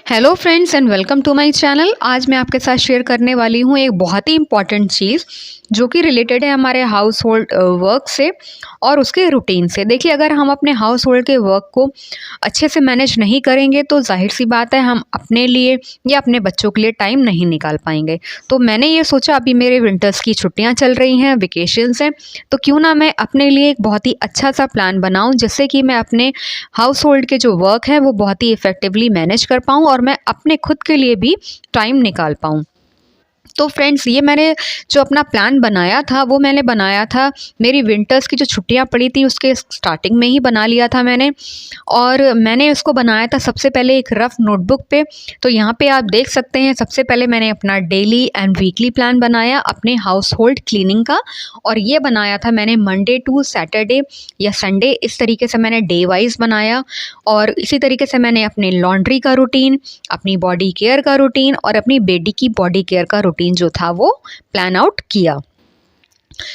Hello friends and welcome to my channel. आज मैं आपके साथ शेयर करने वाली हूँ एक बहुत ही इम्पॉर्टेंट चीज़ जो कि रिलेटेड है हमारे हाउस होल्ड वर्क से और उसके रूटीन से। देखिए, अगर हम अपने हाउस होल्ड के वर्क को अच्छे से मैनेज नहीं करेंगे तो जाहिर सी बात है हम अपने लिए या अपने बच्चों के लिए टाइम नहीं निकाल पाएंगे। तो मैंने ये सोचा, अभी मेरे विंटर्स की छुट्टियाँ चल रही हैं, वेकेशंस हैं, तो क्यों ना मैं अपने लिए एक बहुत ही अच्छा सा प्लान बनाऊँ जिससे कि मैं अपने हाउस होल्ड के जो वर्क है वो बहुत ही इफ़ेक्टिवली मैनेज कर पाऊँ और मैं अपने खुद के लिए भी टाइम निकाल पाऊँ। तो फ्रेंड्स, ये मैंने जो अपना प्लान बनाया था वो मैंने बनाया था मेरी विंटर्स की जो छुट्टियां पड़ी थी उसके स्टार्टिंग में ही बना लिया था मैंने। और मैंने उसको बनाया था सबसे पहले एक रफ़ नोटबुक पे। तो यहाँ पे आप देख सकते हैं, सबसे पहले मैंने अपना डेली एंड वीकली प्लान बनाया अपने हाउस होल्ड क्लीनिंग का। और ये बनाया था मैंने मंडे टू सैटरडे या संडे, इस तरीके से मैंने डे वाइज बनाया। और इसी तरीके से मैंने अपने लॉन्ड्री का रूटीन, अपनी बॉडी केयर का रूटीन और अपनी बेटी की बॉडी केयर का रूटीन जो था वो प्लान आउट किया।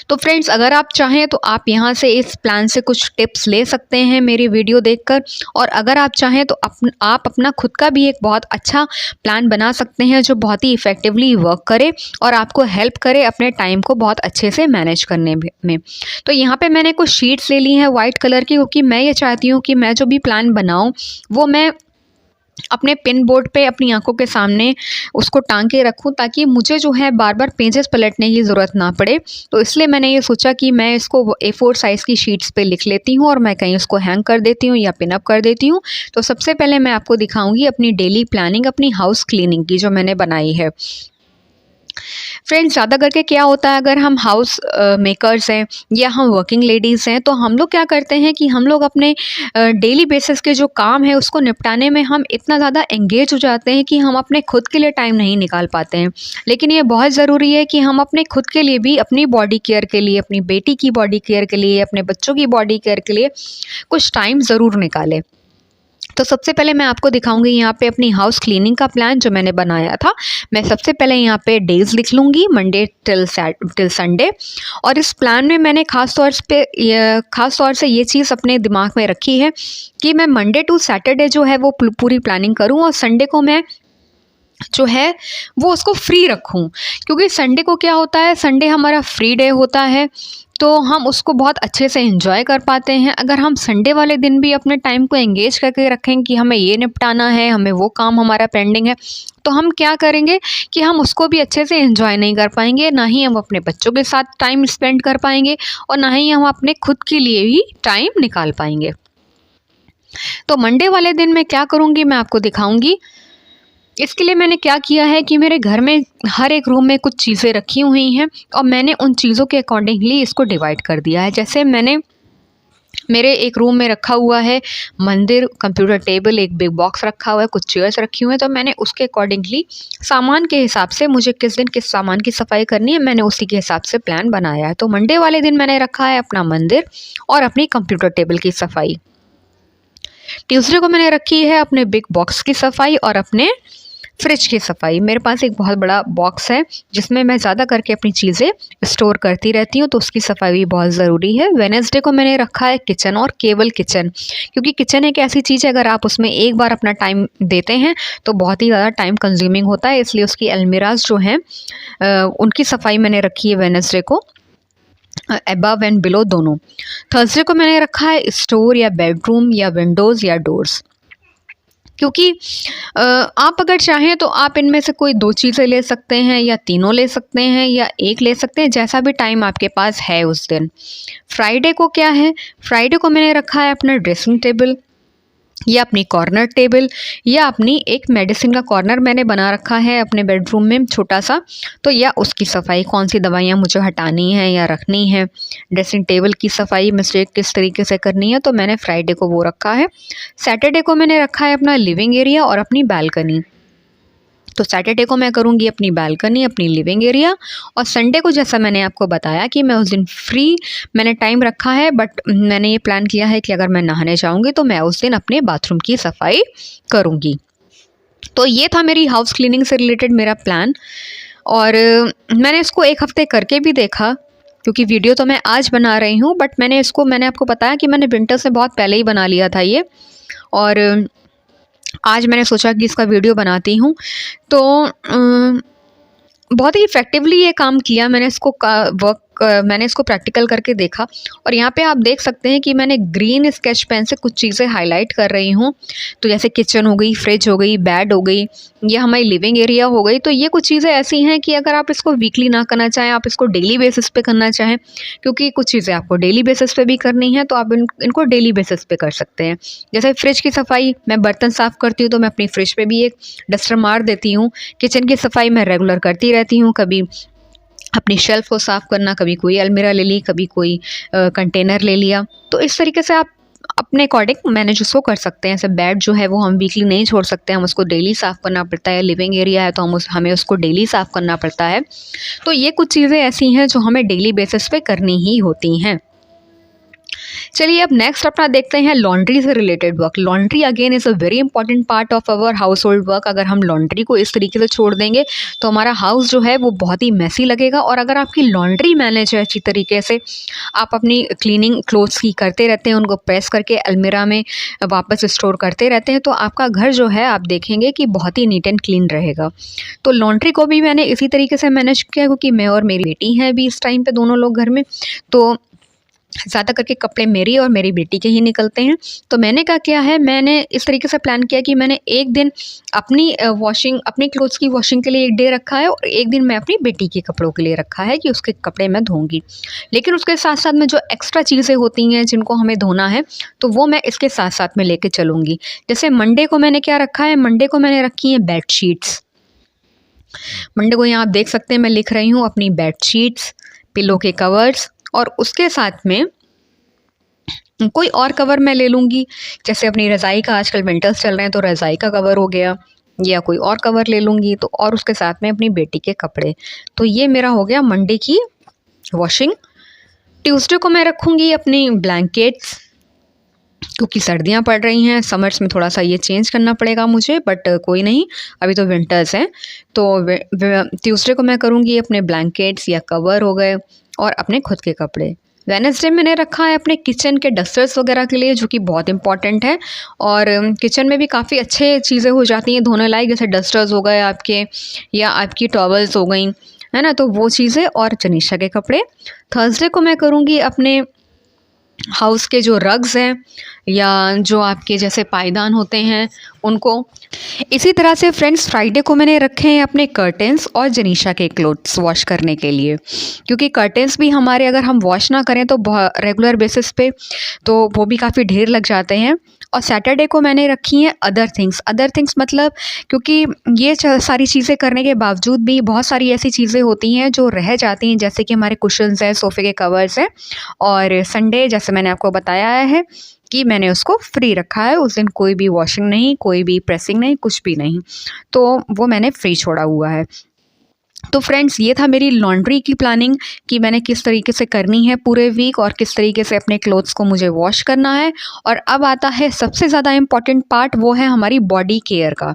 तो फ्रेंड्स, अगर आप चाहें तो आप यहाँ से इस प्लान से कुछ टिप्स ले सकते हैं मेरी वीडियो देखकर। और अगर आप चाहें तो आप अपना खुद का भी एक बहुत अच्छा प्लान बना सकते हैं जो बहुत ही इफ़ेक्टिवली वर्क करे और आपको हेल्प करे अपने टाइम को बहुत अच्छे से मैनेज करने में। तो यहाँ पे मैंने कुछ शीट्स ले ली हैं वाइट कलर की, क्योंकि मैं ये चाहती हूँ कि मैं जो भी प्लान बनाऊँ वो मैं अपने पिन बोर्ड पे अपनी आंखों के सामने उसको टांग के रखूं, ताकि मुझे जो है बार बार पेजेस पलटने की ज़रूरत ना पड़े। तो इसलिए मैंने ये सोचा कि मैं इसको A4 साइज़ की शीट्स पे लिख लेती हूँ और मैं कहीं उसको हैंग कर देती हूँ या पिन अप कर देती हूँ। तो सबसे पहले मैं आपको दिखाऊंगी अपनी डेली प्लानिंग, अपनी हाउस क्लीनिंग की जो मैंने बनाई है। फ्रेंड्स, ज़्यादा करके क्या होता है, अगर हम हाउस मेकर्स हैं या हम वर्किंग लेडीज़ हैं तो हम लोग क्या करते हैं कि हम लोग अपने डेली बेसिस के जो काम है उसको निपटाने में हम इतना ज़्यादा एंगेज हो जाते हैं कि हम अपने खुद के लिए टाइम नहीं निकाल पाते हैं। लेकिन ये बहुत ज़रूरी है कि हम अपने खुद के लिए भी, अपनी बॉडी केयर के लिए, अपनी बेटी की बॉडी केयर के लिए, अपने बच्चों की बॉडी केयर के लिए कुछ टाइम ज़रूर निकालें। तो सबसे पहले मैं आपको दिखाऊंगी यहाँ पे अपनी हाउस क्लीनिंग का प्लान जो मैंने बनाया था। मैं सबसे पहले यहाँ पे डेज लिख लूँगी, मंडे टिल संडे। और इस प्लान में मैंने ख़ास तौर से ये चीज़ अपने दिमाग में रखी है कि मैं मंडे टू सैटरडे जो है वो पूरी प्लानिंग करूँ और संडे को मैं जो है वो उसको फ्री रखूं। क्योंकि संडे को क्या होता है, संडे हमारा फ्री डे होता है तो हम उसको बहुत अच्छे से एंजॉय कर पाते हैं। अगर हम संडे वाले दिन भी अपने टाइम को एंगेज करके रखें कि हमें ये निपटाना है, हमें वो काम हमारा पेंडिंग है, तो हम क्या करेंगे कि हम उसको भी अच्छे से एंजॉय नहीं कर पाएंगे, ना ही हम अपने बच्चों के साथ टाइम स्पेंड कर पाएंगे और ना ही हम अपने खुद के लिए भी टाइम निकाल पाएंगे। तो मंडे वाले दिन मैं क्या करूँगी मैं आपको दिखाऊँगी। इसके लिए मैंने क्या किया है कि मेरे घर में हर एक रूम में कुछ चीज़ें रखी हुई हैं और मैंने उन चीज़ों के अकॉर्डिंगली इसको डिवाइड कर दिया है। जैसे मैंने मेरे एक रूम में रखा हुआ है मंदिर, कंप्यूटर टेबल, एक बिग बॉक्स रखा हुआ है, कुछ चेयर्स रखी हुई हैं। तो मैंने उसके अकॉर्डिंगली सामान के हिसाब से, मुझे किस दिन किस सामान की सफाई करनी है, मैंने उसी के हिसाब से प्लान बनाया है। तो मंडे वाले दिन मैंने रखा है अपना मंदिर और अपनी कंप्यूटर टेबल की सफाई। ट्यूसडे को मैंने रखी है अपने बिग बॉक्स की सफाई और अपने फ्रिज की सफाई। मेरे पास एक बहुत बड़ा बॉक्स है जिसमें मैं ज़्यादा करके अपनी चीज़ें स्टोर करती रहती हूँ, तो उसकी सफाई भी बहुत ज़रूरी है। वेडनेसडे को मैंने रखा है किचन और केवल किचन, क्योंकि किचन एक ऐसी चीज़ है अगर आप उसमें एक बार अपना टाइम देते हैं तो बहुत ही ज़्यादा टाइम कंज्यूमिंग होता है, इसलिए उसकी अलमीराज जो हैं उनकी सफाई मैंने रखी है वेडनेसडे को, अबव एंड बिलो दोनों। थर्सडे को मैंने रखा है स्टोर या बेडरूम या विंडोज़ या डोर्स, क्योंकि आप अगर चाहें तो आप इनमें से कोई 2 चीज़ें ले सकते हैं या तीनों ले सकते हैं या एक ले सकते हैं, जैसा भी टाइम आपके पास है उस दिन। फ्राइडे को क्या है, फ्राइडे को मैंने रखा है अपना ड्रेसिंग टेबल या अपनी कॉर्नर टेबल या अपनी एक मेडिसिन का कॉर्नर मैंने बना रखा है अपने बेडरूम में छोटा सा, तो या उसकी सफाई, कौन सी दवाइयाँ मुझे हटानी है या रखनी है, ड्रेसिंग टेबल की सफाई मिस्टेक किस तरीके से करनी है, तो मैंने फ्राइडे को वो रखा है। सैटरडे को मैंने रखा है अपना लिविंग एरिया और अपनी बालकनी। तो सैटरडे को मैं करूँगी अपनी बालकनी, अपनी लिविंग एरिया। और संडे को जैसा मैंने आपको बताया कि मैं उस दिन फ्री मैंने टाइम रखा है, बट मैंने ये प्लान किया है कि अगर मैं नहाने जाऊँगी तो मैं उस दिन अपने बाथरूम की सफाई करूँगी। तो ये था मेरी हाउस क्लीनिंग से रिलेटेड मेरा प्लान। और मैंने इसको 1 हफ्ते करके भी देखा, क्योंकि वीडियो तो मैं आज बना रही हूँ, बट मैंने आपको बताया कि मैंने विंटर से बहुत पहले ही बना लिया था ये। और आज मैंने सोचा कि इसका वीडियो बनाती हूँ। तो बहुत ही इफ़ेक्टिवली ये काम किया। मैंने इसको प्रैक्टिकल करके देखा और यहाँ पे आप देख सकते हैं कि मैंने ग्रीन स्केच पेन से कुछ चीज़ें हाईलाइट कर रही हूँ। तो जैसे किचन हो गई, फ्रिज हो गई, बेड हो गई, ये हमारी लिविंग एरिया हो गई। तो ये कुछ चीज़ें ऐसी हैं कि अगर आप इसको वीकली ना करना चाहें, आप इसको डेली बेसिस पे करना चाहें, क्योंकि कुछ चीज़ें आपको डेली बेसिस पे भी करनी है, तो आप इनको डेली बेसिस पे कर सकते हैं। जैसे फ्रिज की सफाई, मैं बर्तन साफ़ करती हूँ तो मैं अपनी फ्रिज पे भी एक डस्टर मार देती हूँ। किचन की सफाई मैं रेगुलर करती रहती हूँ, कभी अपनी शेल्फ़ को साफ़ करना, कभी कोई अलमीरा ले ली, कभी कोई कंटेनर ले लिया। तो इस तरीके से आप अपने अकॉर्डिंग मैनेज उसको कर सकते हैं। ऐसे बेड जो है वो हम वीकली नहीं छोड़ सकते, हम उसको डेली साफ़ करना पड़ता है। लिविंग एरिया है तो हमें उसको डेली साफ़ करना पड़ता है। तो ये कुछ चीज़ें ऐसी हैं जो हमें डेली बेसिस पे करनी ही होती हैं। चलिए अब नेक्स्ट अपना देखते हैं लॉन्ड्री से related work. Laundry again is a very important part of our household work. अगर हम लॉन्ड्री को इस तरीके से छोड़ देंगे तो हमारा हाउस जो है वो बहुत ही मैसी लगेगा। और अगर आपकी लॉन्ड्री मैनेज है अच्छी तरीके से, आप अपनी क्लीनिंग क्लोथ्स की करते रहते हैं, उनको प्रेस करके अलमीरा में वापस स्टोर करते रहते हैं, तो आपका घर जो है आप देखेंगे कि बहुत ही नीट एंड क्लीन रहेगा। तो लॉन्ड्री को भी मैंने इसी तरीके से मैनेज किया, क्योंकि मैं और मेरी बेटी हैं अभी इस टाइम पे दोनों लोग घर में, तो ज़्यादा करके कपड़े मेरी और मेरी बेटी के ही निकलते हैं। तो मैंने क्या किया है, मैंने इस तरीके से प्लान किया कि मैंने एक दिन अपनी क्लोथ्स की वॉशिंग के लिए एक डे रखा है और एक दिन मैं अपनी बेटी के कपड़ों के लिए रखा है कि उसके कपड़े मैं धोऊंगी। लेकिन उसके साथ साथ में जो एक्स्ट्रा चीज़ें होती हैं जिनको हमें धोना है, तो वो मैं इसके साथ साथ में लेके चलूँगी। जैसे मंडे को मैंने क्या रखा है, मंडे को मैंने रखी है बेड शीट्स। मंडे को यहाँ आप देख सकते हैं मैं लिख रही हूँ अपनी बेड शीट्स, पिलो के कवर्स, और उसके साथ में कोई और कवर मैं ले लूँगी। जैसे अपनी रज़ाई का, आजकल विंटर्स चल रहे हैं तो रज़ाई का कवर हो गया, या कोई और कवर ले लूँगी। तो और उसके साथ में अपनी बेटी के कपड़े। तो ये मेरा हो गया मंडे की वॉशिंग। ट्यूसडे को मैं रखूँगी अपनी ब्लैंकेट्स, क्योंकि सर्दियाँ पड़ रही हैं, समर्स में थोड़ा सा ये चेंज करना पड़ेगा मुझे, बट कोई नहीं, अभी तो विंटर्स हैं। तो ट्यूसडे को मैं करूँगी अपने ब्लैंकेट्स या कवर हो गए और अपने खुद के कपड़े। वेडनेसडे मैंने रखा है अपने किचन के डस्टर्स वगैरह के लिए, जो कि बहुत इंपॉर्टेंट है। और किचन में भी काफ़ी अच्छे चीज़ें हो जाती हैं धोने लायक, जैसे डस्टर्स हो गए आपके, या आपकी टॉवल्स हो गई, है ना, तो वो चीज़ें, और जनीशा के कपड़े। थर्सडे को मैं करूँगी अपने हाउस के जो रग्स हैं या जो आपके जैसे पायदान होते हैं उनको। इसी तरह से फ्रेंड्स फ्राइडे को मैंने रखे हैं अपने कर्टेंस और जनीशा के क्लोथ्स वॉश करने के लिए, क्योंकि कर्टेंस भी हमारे अगर हम वॉश ना करें तो रेगुलर बेसिस पे तो वो भी काफ़ी ढेर लग जाते हैं। और सैटरडे को मैंने रखी हैं अदर थिंग्स मतलब, क्योंकि ये सारी चीज़ें करने के बावजूद भी बहुत सारी ऐसी चीज़ें होती हैं जो रह जाती हैं, जैसे कि हमारे कुशन्स हैं, सोफ़े के कवर्स हैं। और संडे जैसे मैंने आपको बताया है कि मैंने उसको फ्री रखा है, उस दिन कोई भी वॉशिंग नहीं, कोई भी प्रेसिंग नहीं, कुछ भी नहीं, तो वो मैंने फ्री छोड़ा हुआ है। तो फ्रेंड्स ये था मेरी लॉन्ड्री की प्लानिंग कि मैंने किस तरीके से करनी है पूरे वीक और किस तरीके से अपने क्लोथ्स को मुझे वॉश करना है। और अब आता है सबसे ज़्यादा इम्पॉर्टेंट पार्ट, वो है हमारी बॉडी केयर का।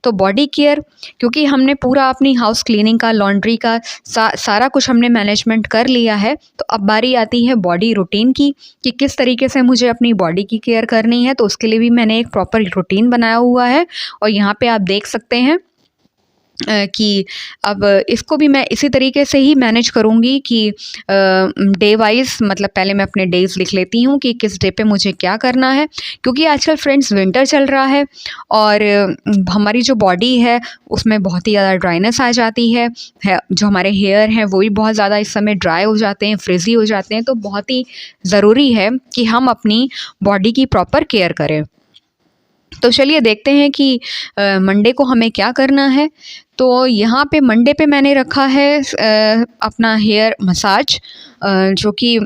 तो बॉडी केयर, क्योंकि हमने पूरा अपनी हाउस क्लीनिंग का, लॉन्ड्री का सारा कुछ हमने मैनेजमेंट कर लिया है, तो अब बारी आती है बॉडी रूटीन की कि किस तरीके से मुझे अपनी बॉडी की केयर करनी है। तो उसके लिए भी मैंने एक प्रॉपर रूटीन बनाया हुआ है और यहाँ पे आप देख सकते हैं कि अब इसको भी मैं इसी तरीके से ही मैनेज करूँगी कि डे वाइज़, मतलब पहले मैं अपने डेज़ लिख लेती हूँ कि किस डे पे मुझे क्या करना है। क्योंकि आजकल फ्रेंड्स विंटर चल रहा है और हमारी जो बॉडी है उसमें बहुत ही ज़्यादा ड्राइनेस आ जाती है। जो हमारे हेयर हैं वो भी बहुत ज़्यादा इस समय ड्राई हो जाते हैं, फ्रिज़ी हो जाते हैं। तो बहुत ही ज़रूरी है कि हम अपनी बॉडी की प्रॉपर केयर करें। तो चलिए देखते हैं कि मंडे को हमें क्या करना है। तो यहाँ पे मंडे पे मैंने रखा है अपना हेयर मसाज, जो कि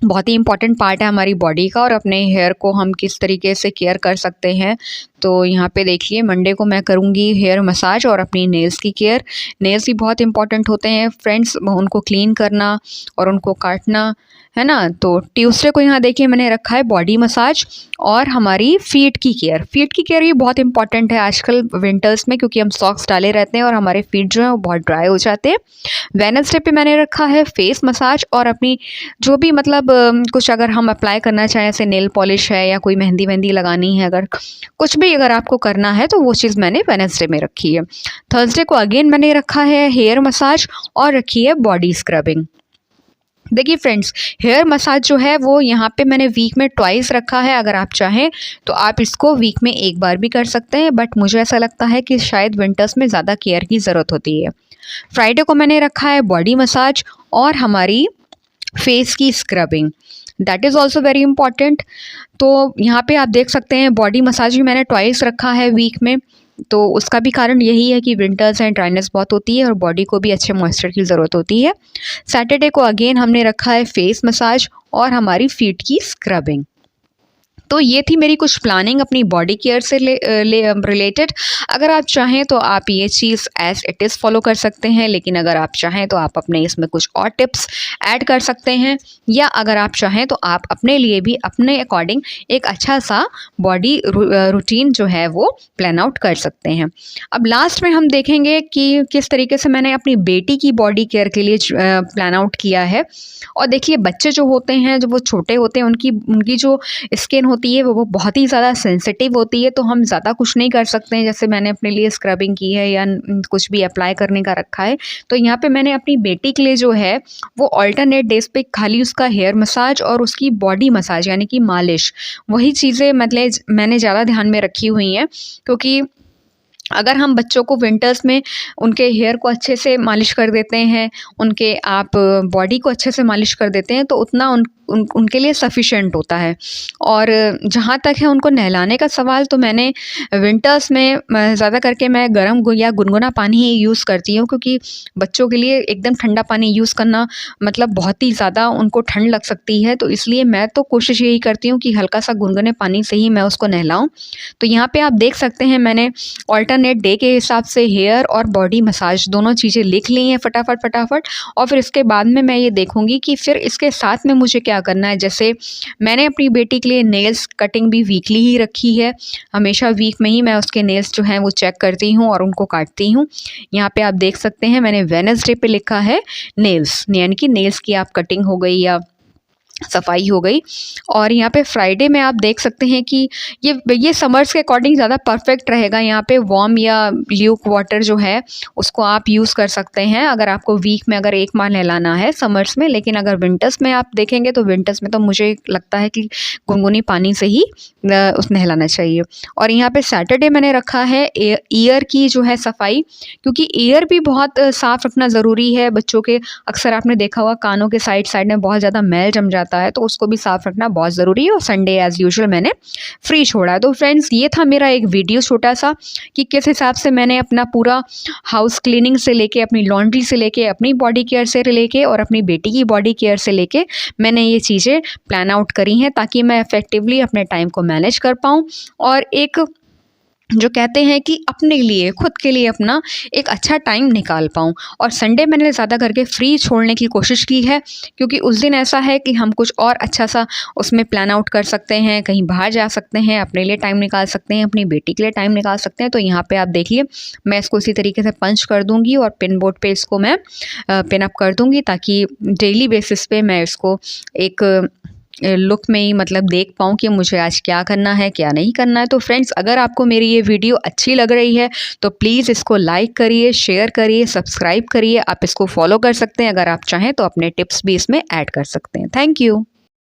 बहुत ही इम्पॉर्टेंट पार्ट है हमारी बॉडी का, और अपने हेयर को हम किस तरीके से केयर कर सकते हैं। तो यहाँ पे देखिए मंडे को मैं करूँगी हेयर मसाज और अपनी नेल्स की केयर। नेल्स भी बहुत इंपॉर्टेंट होते हैं फ्रेंड्स, उनको क्लीन करना और उनको काटना, है ना। तो ट्यूसडे को यहाँ देखिए मैंने रखा है बॉडी मसाज और हमारी फीट की केयर। फीट की केयर भी बहुत इंपॉर्टेंट है आजकल विंटर्स में, क्योंकि हम सॉक्स डाले रहते हैं और हमारे फीट जो हैं वो बहुत ड्राई हो जाते हैं। वेडनेसडे पे मैंने रखा है फेस मसाज और अपनी जो भी कुछ अगर हम अप्लाई करना चाहें, जैसे नेल पॉलिश है या कोई मेहंदी लगानी है, अगर कुछ भी भी अगर आपको करना है तो वो चीज़ मैंने वेडनेसडे में रखी है। थर्सडे को अगेन मैंने रखा है हेयर मसाज और रखी है बॉडी स्क्रबिंग। देखिए फ्रेंड्स, हेयर मसाज जो है वो यहाँ पे मैंने वीक में ट्वाइस रखा है। अगर आप चाहें तो आप इसको वीक में एक बार भी कर सकते हैं, बट मुझे ऐसा लगता है कि शायद विंटर्स में ज़्यादा केयर की ज़रूरत होती है। फ्राइडे को मैंने रखा है बॉडी मसाज और हमारी फेस की scrubbing, that is also very important. तो यहाँ पे आप देख सकते हैं बॉडी मसाज भी मैंने ट्वाइस रखा है वीक में। तो उसका भी कारण यही है कि विंटर्स एंड ड्राइनेस बहुत होती है और बॉडी को भी अच्छे मॉइस्चर की ज़रूरत होती है। सैटरडे को अगेन हमने रखा है फेस मसाज और हमारी फीट की स्क्रबिंग। तो ये थी मेरी कुछ प्लानिंग अपनी बॉडी केयर से रिलेटेड। अगर आप चाहें तो आप ये चीज़ एज इट इज़ फॉलो कर सकते हैं, लेकिन अगर आप चाहें तो आप अपने इसमें कुछ और टिप्स ऐड कर सकते हैं, या अगर आप चाहें तो आप अपने लिए भी अपने अकॉर्डिंग एक अच्छा सा बॉडी रूटीन जो है वो प्लान आउट कर सकते हैं। अब लास्ट में हम देखेंगे कि किस तरीके से मैंने अपनी बेटी की बॉडी केयर के लिए प्लान आउट किया है। और देखिए, बच्चे जो होते हैं, जो वो छोटे होते हैं, उनकी जो स्किन होती है वो बहुत ही ज़्यादा सेंसिटिव होती है। तो हम ज़्यादा कुछ नहीं कर सकते हैं, जैसे मैंने अपने लिए स्क्रबिंग की है या कुछ भी अप्लाई करने का रखा है। तो यहाँ पे मैंने अपनी बेटी के लिए जो है वो ऑल्टरनेट डेज पे खाली उसका हेयर मसाज और उसकी बॉडी मसाज यानी कि मालिश, वही चीज़ें मतलब मैंने ज़्यादा ध्यान में रखी हुई हैं। क्योंकि अगर हम बच्चों को विंटर्स में उनके हेयर को अच्छे से मालिश कर देते हैं, उनके आप बॉडी को अच्छे से मालिश कर देते हैं, तो उतना उनके लिए सफिशेंट होता है। और जहाँ तक है उनको नहलाने का सवाल, तो मैंने विंटर्स में ज़्यादा करके मैं गर्म या गुनगुना पानी ही यूज़ करती हूँ, क्योंकि बच्चों के लिए एकदम ठंडा पानी यूज़ करना मतलब बहुत ही ज़्यादा उनको ठंड लग सकती है। तो इसलिए मैं तो कोशिश यही करती हूँ कि हल्का सा गुनगुने पानी से ही मैं उसको नहलाऊँ। तो यहाँ पे आप देख सकते हैं मैंने ऑल्टरनेट डे के हिसाब से हेयर और बॉडी मसाज दोनों चीज़ें लिख ली हैं फटाफट। और फिर इसके बाद में मैं ये देखूँगी कि फिर इसके साथ में मुझे क्या करना है। जैसे मैंने अपनी बेटी के लिए नेल्स कटिंग भी वीकली ही रखी है। हमेशा वीक में ही मैं उसके नेल्स जो हैं वो चेक करती हूँ और उनको काटती हूँ। यहाँ पे आप देख सकते हैं मैंने वेडनेसडे पे लिखा है नेल्स, यानी कि नेल्स की आप कटिंग हो गई या सफाई हो गई। और यहाँ पे फ्राइडे में आप देख सकते हैं कि ये समर्स के अकॉर्डिंग ज़्यादा परफेक्ट रहेगा। यहाँ पे वार्म या ल्यूक वाटर जो है उसको आप यूज़ कर सकते हैं, अगर आपको वीक में अगर एक बार नहलाना है समर्स में। लेकिन अगर विंटर्स में आप देखेंगे तो विंटर्स में तो मुझे लगता है कि गुनगुनी पानी से ही उस नहलाना चाहिए। और यहाँ पे सैटरडे मैंने रखा है ईयर की जो है सफाई, क्योंकि ईयर भी बहुत साफ़ रखना ज़रूरी है। बच्चों के अक्सर आपने देखा होगा कानों के साइड में बहुत ज़्यादा मैल जम जाता है, तो उसको भी साफ रखना बहुत ज़रूरी है। और संडे एज यूजुअल मैंने फ्री छोड़ा है। तो फ्रेंड्स, ये था मेरा एक वीडियो छोटा सा कि किस हिसाब से मैंने अपना पूरा हाउस क्लीनिंग से लेके, अपनी लॉन्ड्री से लेके, अपनी बॉडी केयर से लेके और अपनी बेटी की बॉडी केयर से लेके मैंने ये चीज़ें प्लान आउट करी हैं, ताकि मैं इफ़ेक्टिवली अपने टाइम को मैनेज कर पाऊँ और एक जो कहते हैं कि अपने लिए, खुद के लिए अपना एक अच्छा टाइम निकाल पाऊँ। और संडे मैंने ज़्यादा करके फ्री छोड़ने की कोशिश की है, क्योंकि उस दिन ऐसा है कि हम कुछ और अच्छा सा उसमें प्लान आउट कर सकते हैं, कहीं बाहर जा सकते हैं, अपने लिए टाइम निकाल सकते हैं, अपनी बेटी के लिए टाइम निकाल सकते हैं। तो यहाँ पे आप देखिए, मैं इसको इसी तरीके से पंच कर दूँगी और पिन बोर्ड पे इसको मैं पिन अप कर दूँगी, ताकि डेली बेसिस पे मैं इसको एक लुक में ही मतलब देख पाऊँ कि मुझे आज क्या करना है, क्या नहीं करना है। तो फ्रेंड्स, अगर आपको मेरी ये वीडियो अच्छी लग रही है तो प्लीज़ इसको लाइक करिए, शेयर करिए, सब्सक्राइब करिए। आप इसको फॉलो कर सकते हैं, अगर आप चाहें तो अपने टिप्स भी इसमें ऐड कर सकते हैं। Thank you.